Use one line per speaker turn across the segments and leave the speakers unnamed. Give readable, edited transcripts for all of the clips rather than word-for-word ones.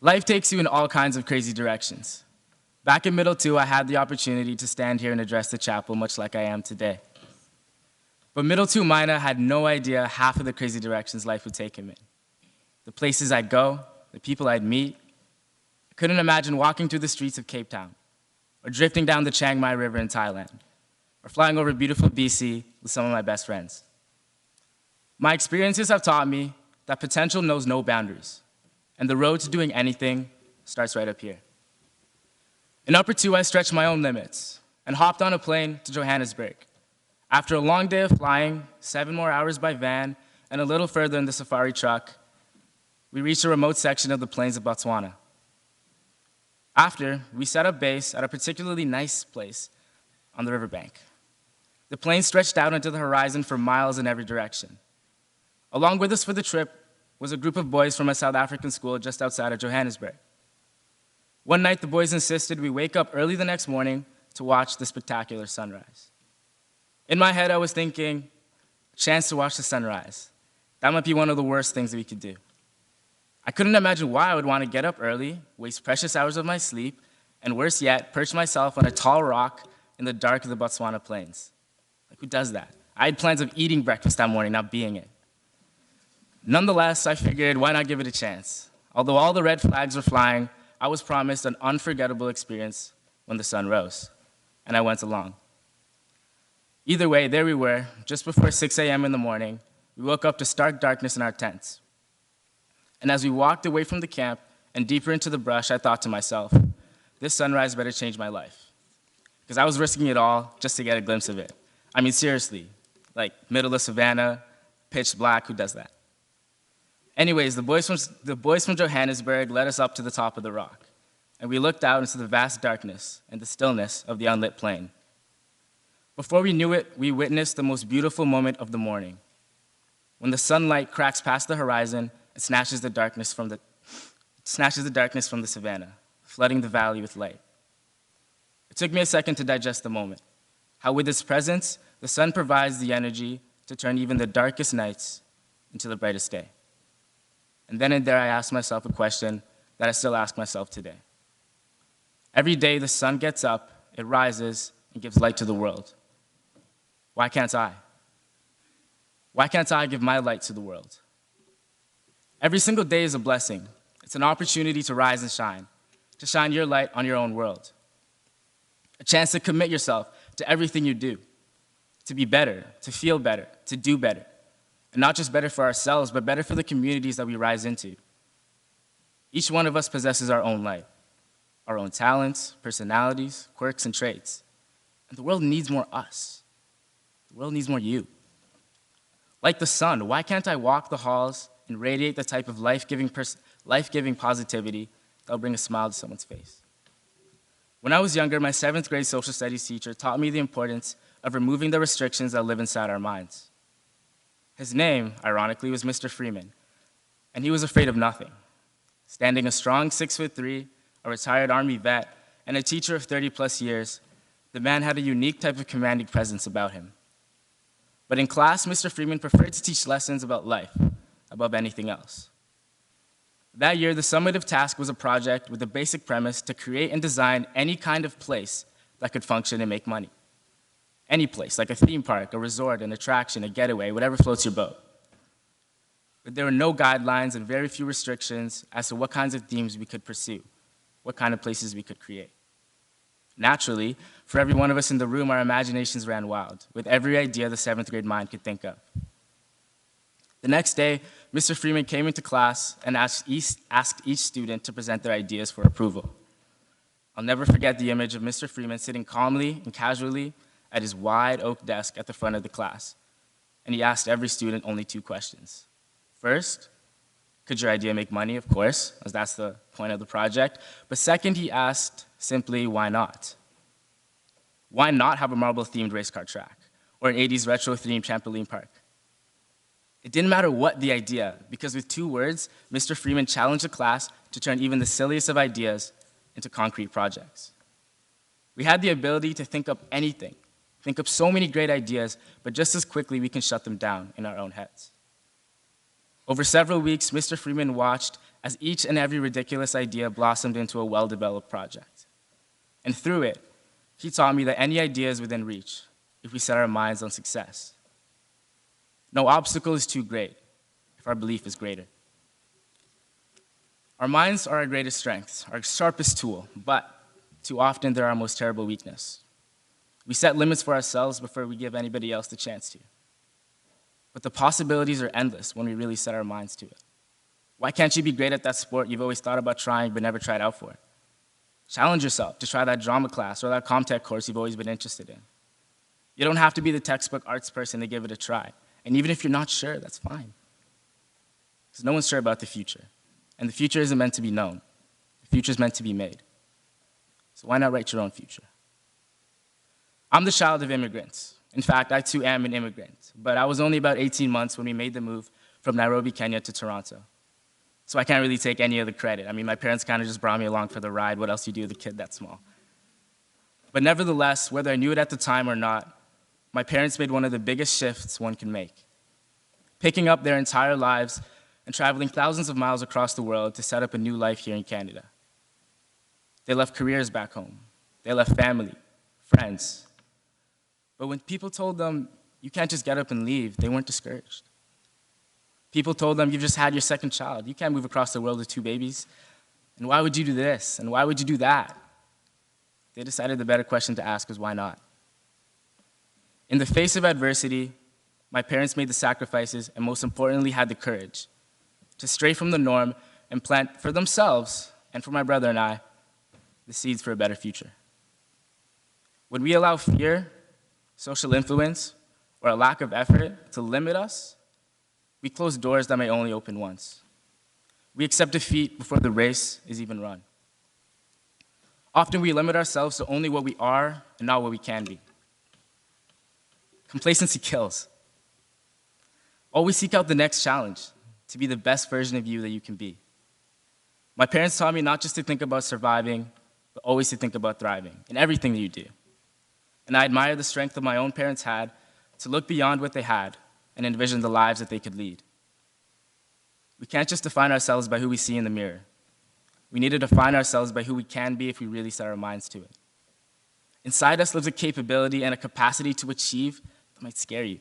Life takes you in all kinds of crazy directions. Back in middle two, I had the opportunity to stand here and address the chapel much like I am today. But middle two Maina had no idea half of the crazy directions life would take him in. The places I'd go, the people I'd meet. I couldn't imagine walking through the streets of Cape Town, or drifting down the Chiang Mai River in Thailand, or flying over beautiful BC with some of my best friends. My experiences have taught me that potential knows no boundaries, and the road to doing anything starts right up here. In upper two, I stretched my own limits and hopped on a plane to Johannesburg. After a long day of flying, 7 more hours by van, and a little further in the safari truck, we reached a remote section of the plains of Botswana. After, we set up base at a particularly nice place on the riverbank. The plain stretched out into the horizon for miles in every direction. Along with us for the trip was a group of boys from a South African school just outside of Johannesburg. One night, the boys insisted we wake up early the next morning to watch the spectacular sunrise. In my head, I was thinking, a chance to watch the sunrise. That might be one of the worst things that we could do. I couldn't imagine why I would want to get up early, waste precious hours of my sleep, and worse yet, perch myself on a tall rock in the dark of the Botswana plains. Like, who does that? I had plans of eating breakfast that morning, not being it. Nonetheless, I figured, why not give it a chance? Although all the red flags were flying, I was promised an unforgettable experience when the sun rose, and I went along. Either way, there we were, just before 6 a.m. in the morning. We woke up to stark darkness in our tents. And as we walked away from the camp and deeper into the brush, I thought to myself, this sunrise better change my life. Because I was risking it all just to get a glimpse of it. I mean, seriously, like middle of savannah, pitch black, who does that? Anyways, the boys from Johannesburg led us up to the top of the rock, and we looked out into the vast darkness and the stillness of the unlit plain. Before we knew it, we witnessed the most beautiful moment of the morning, when the sunlight cracks past the horizon and snatches the darkness from the savannah, flooding the valley with light. It took me a second to digest the moment, how with its presence, the sun provides the energy to turn even the darkest nights into the brightest day. And then and there, I asked myself a question that I still ask myself today. Every day the sun gets up, it rises, and gives light to the world. Why can't I? Why can't I give my light to the world? Every single day is a blessing. It's an opportunity to rise and to shine your light on your own world. A chance to commit yourself to everything you do, to be better, to feel better, to do better. And not just better for ourselves, but better for the communities that we rise into. Each one of us possesses our own light, our own talents, personalities, quirks, and traits. And the world needs more us. The world needs more you. Like the sun, why can't I walk the halls and radiate the type of life-giving positivity that will bring a smile to someone's face? When I was younger, my 7th grade social studies teacher taught me the importance of removing the restrictions that live inside our minds. His name, ironically, was Mr. Freeman, and he was afraid of nothing. Standing a strong 6'3", a retired Army vet, and a teacher of 30-plus years, the man had a unique type of commanding presence about him. But in class, Mr. Freeman preferred to teach lessons about life above anything else. That year, the summative task was a project with the basic premise to create and design any kind of place that could function and make money. Any place, like a theme park, a resort, an attraction, a getaway, whatever floats your boat. But there were no guidelines and very few restrictions as to what kinds of themes we could pursue, what kind of places we could create. Naturally, for every one of us in the room, our imaginations ran wild, with every idea the 7th grade mind could think of. The next day, Mr. Freeman came into class and asked each student to present their ideas for approval. I'll never forget the image of Mr. Freeman sitting calmly and casually at his wide oak desk at the front of the class, and he asked every student only 2 questions. First, could your idea make money? Of course, as that's the point of the project. But second, he asked simply, why not? Why not have a marble-themed race car track or an 80s retro-themed trampoline park? It didn't matter what the idea, because with 2 words, Mr. Freeman challenged the class to turn even the silliest of ideas into concrete projects. We had the ability to think up anything, think up so many great ideas, but just as quickly we can shut them down in our own heads. Over several weeks, Mr. Freeman watched as each and every ridiculous idea blossomed into a well-developed project. And through it, he taught me that any idea is within reach if we set our minds on success. No obstacle is too great if our belief is greater. Our minds are our greatest strength, our sharpest tool, but too often they're our most terrible weakness. We set limits for ourselves before we give anybody else the chance to. But the possibilities are endless when we really set our minds to it. Why can't you be great at that sport you've always thought about trying but never tried out for? Challenge yourself to try that drama class or that ComTech course you've always been interested in. You don't have to be the textbook arts person to give it a try. And even if you're not sure, that's fine. Because no one's sure about the future. And the future isn't meant to be known. The future is meant to be made. So why not write your own future? I'm the child of immigrants. In fact, I too am an immigrant. But I was only about 18 months when we made the move from Nairobi, Kenya to Toronto. So I can't really take any of the credit. I mean, my parents kind of just brought me along for the ride. What else do you do with a kid that small? But nevertheless, whether I knew it at the time or not, my parents made one of the biggest shifts one can make, picking up their entire lives and traveling thousands of miles across the world to set up a new life here in Canada. They left careers back home. They left family, friends. But when people told them, you can't just get up and leave, they weren't discouraged. People told them, you've just had your second child. You can't move across the world with 2 babies. And why would you do this? And why would you do that? They decided the better question to ask was, why not? In the face of adversity, my parents made the sacrifices and most importantly had the courage to stray from the norm and plant for themselves and for my brother and I the seeds for a better future. When we allow fear, social influence, or a lack of effort to limit us, we close doors that may only open once. We accept defeat before the race is even run. Often we limit ourselves to only what we are and not what we can be. Complacency kills. Always seek out the next challenge to be the best version of you that you can be. My parents taught me not just to think about surviving, but always to think about thriving in everything that you do. And I admire the strength that my own parents had to look beyond what they had and envision the lives that they could lead. We can't just define ourselves by who we see in the mirror. We need to define ourselves by who we can be if we really set our minds to it. Inside us lives a capability and a capacity to achieve that might scare you.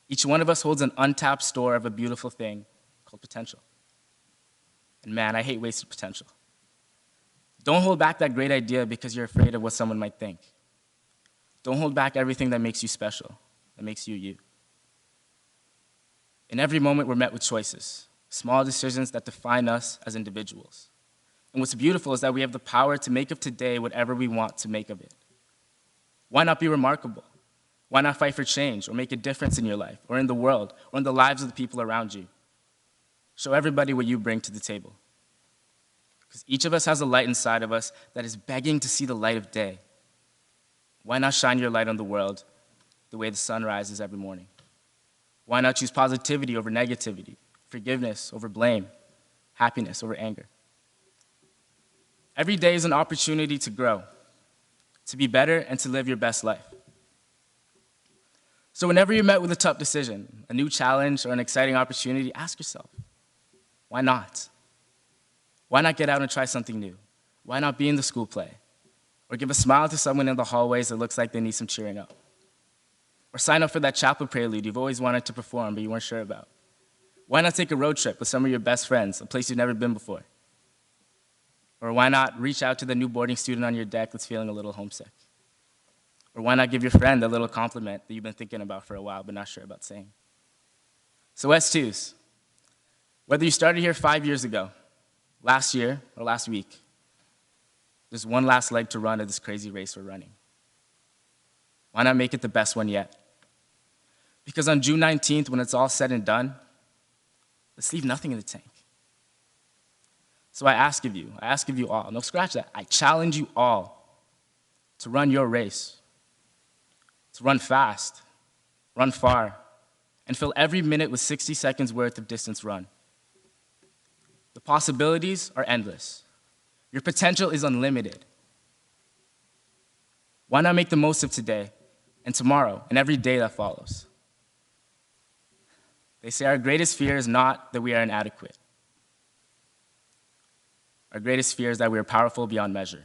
Each one of us holds an untapped store of a beautiful thing called potential. And man, I hate wasted potential. Don't hold back that great idea because you're afraid of what someone might think. Don't hold back everything that makes you special, that makes you you. In every moment, we're met with choices, small decisions that define us as individuals. And what's beautiful is that we have the power to make of today whatever we want to make of it. Why not be remarkable? Why not fight for change or make a difference in your life or in the world or in the lives of the people around you? Show everybody what you bring to the table. Because each of us has a light inside of us that is begging to see the light of day. Why not shine your light on the world the way the sun rises every morning? Why not choose positivity over negativity, forgiveness over blame, happiness over anger? Every day is an opportunity to grow, to be better, and to live your best life. So whenever you're met with a tough decision, a new challenge, or an exciting opportunity, ask yourself, why not? Why not get out and try something new? Why not be in the school play? Or give a smile to someone in the hallways that looks like they need some cheering up? Or sign up for that chapel prelude you've always wanted to perform but you weren't sure about? Why not take a road trip with some of your best friends, a place you've never been before? Or why not reach out to the new boarding student on your deck that's feeling a little homesick? Or why not give your friend a little compliment that you've been thinking about for a while but not sure about saying? So S2s, whether you started here 5 years ago, last year, or last week, there's one last leg to run of this crazy race we're running. Why not make it the best one yet? Because on June 19th, when it's all said and done, let's leave nothing in the tank. So I ask of you all, no, scratch that. I challenge you all to run your race, to run fast, run far, and fill every minute with 60 seconds worth of distance run. The possibilities are endless. Your potential is unlimited. Why not make the most of today and tomorrow and every day that follows? They say our greatest fear is not that we are inadequate. Our greatest fear is that we are powerful beyond measure.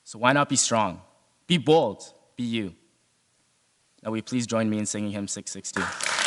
So why not be strong? Be bold. Be you. Now will you please join me in singing hymn 660?